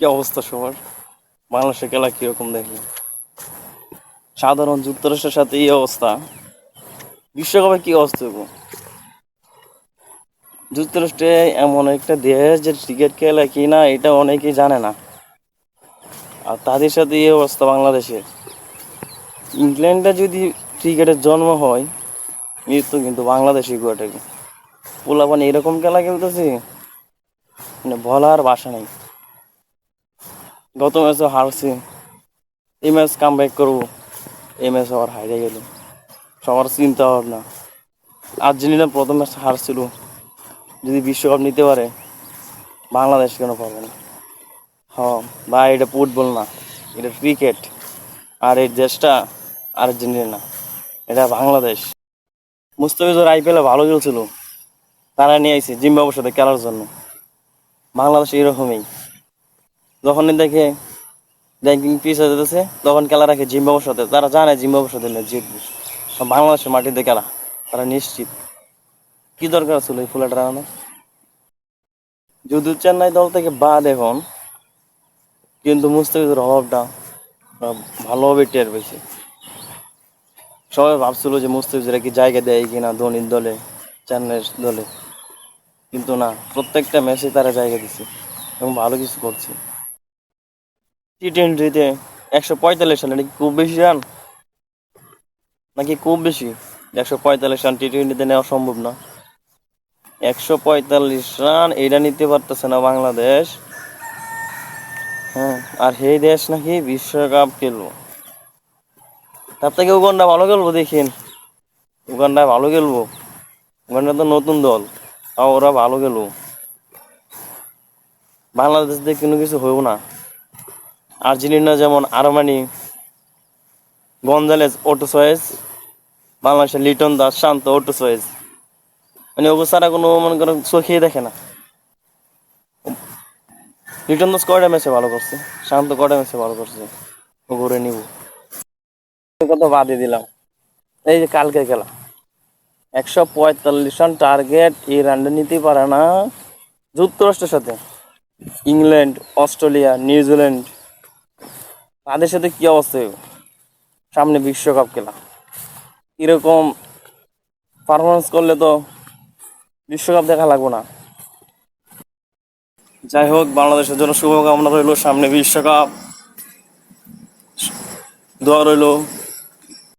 কি অবস্থা সবার? বাংলাদেশের খেলা কিরকম দেখি? সাধারণ যুক্তরাষ্ট্রের সাথে এই অবস্থা, বিশ্বকাপে কি অবস্থা হইব? যুক্তরাষ্ট্রে এমন একটা দেশ যে ক্রিকেট খেলে কি না এটা অনেকেই জানে না, আর তাদের সাথে এই অবস্থা বাংলাদেশের। ইংল্যান্ডে যদি ক্রিকেটের জন্ম হয়, মৃত্যু কিন্তু বাংলাদেশই ঘটে। পোলাপান এরকম খেলা খেলতেছে, মানে বলার ভাষা নেই। গত ম্যাচে হারছে, এই ম্যাচ কাম ব্যাক করবো, এই ম্যাচ আবার হারিয়ে গেল। সবার চিন্তা ভাবনা, আর্জেন্টিনা প্রথম ম্যাচ হারছিল, যদি বিশ্বকাপ নিতে পারে বাংলাদেশ কেন পারবে না? হ্যাঁ ভাই, এটা ফুটবল না, এটা ক্রিকেট। আর এই দেশটা আর্জেন্টিনা, এটা বাংলাদেশ। মুস্তাফিজুর আইপিএলে ভালো খেলছিল, তারা নিয়ে আইছে জিম্বাবুর সাথে খেলার জন্য। বাংলাদেশ এরকমই, যখনই দেখে র্যাঙ্কিং পিছিয়ে যেতেছে তখন খেলা রাখে জিম্বাবুর সাথে, তারা জানে জিম্বাবুর সাথে জিতবে। বাংলাদেশের মাটিতে খেলা, তারা নিশ্চিত। কি দরকার ছিল এই ফুলাটা রাখানো? যদিও চেন্নাই দল থেকে বাদ এখন, কিন্তু মুস্তাফিজুর অভাবটা ভালোভাবে টের পেয়েছে। সবাই ভাবছিল যে মুস্তাফিজুর কি জায়গা দেয় কিনা ধোনির দলে, চেন্নাইয়ের দলে, কিন্তু না, প্রত্যেকটা ম্যাচে তারা জায়গা দিচ্ছে এবং ভালো কিছু করছে। T20-তে 145 রান, নাকি খুব বেশি রান? নাকি খুব বেশি? 145 রান T20-তে নেওয়া সম্ভব না। 145 রান এটা নিতে পারতেছে না বাংলাদেশ। হ্যাঁ, আর সেই দেশ নাকি বিশ্বকাপ খেলবো। তার থেকে উগান্ডা ভালো খেলবো, দেখেন। উগান্ডা ভালো খেলবো, উগান্ডা তো নতুন দল, তাও ওরা ভালো খেলবো। বাংলাদেশ দিয়ে কোনো কিছু হইব না। আর্জেন্টিনা যেমন আরমানি, গঞ্জালেস, ওটো সয়েজ, বাংলাদেশের লিটন দাস, শান্ত, ওটো সয়েজ, মানে ওগো সারা কোনো মনে করেন চোখেই দেখে না। লিটন দাস কয়টা ম্যাচে ভালো করছে, শান্ত কয়টা ম্যাচে ভালো করছে, ও ঘুরে নিব। কত বাদই দিলাম, এই যে কালকের খেলা 145 রান টার্গেট, এই রানটা নিতে পারে না যুক্তরাষ্ট্রের সাথে। ইংল্যান্ড, অস্ট্রেলিয়া, নিউজিল্যান্ড, তাদের সাথে কি অবস্থা হইব? সামনে বিশ্বকাপ খেলা, এরকম পারফরমেন্স করলে তো বিশ্বকাপ দেখা লাগবো না। যাই হোক, বাংলাদেশের জন্য শুভকামনা রইল, সামনে বিশ্বকাপ, দোয়া রইল।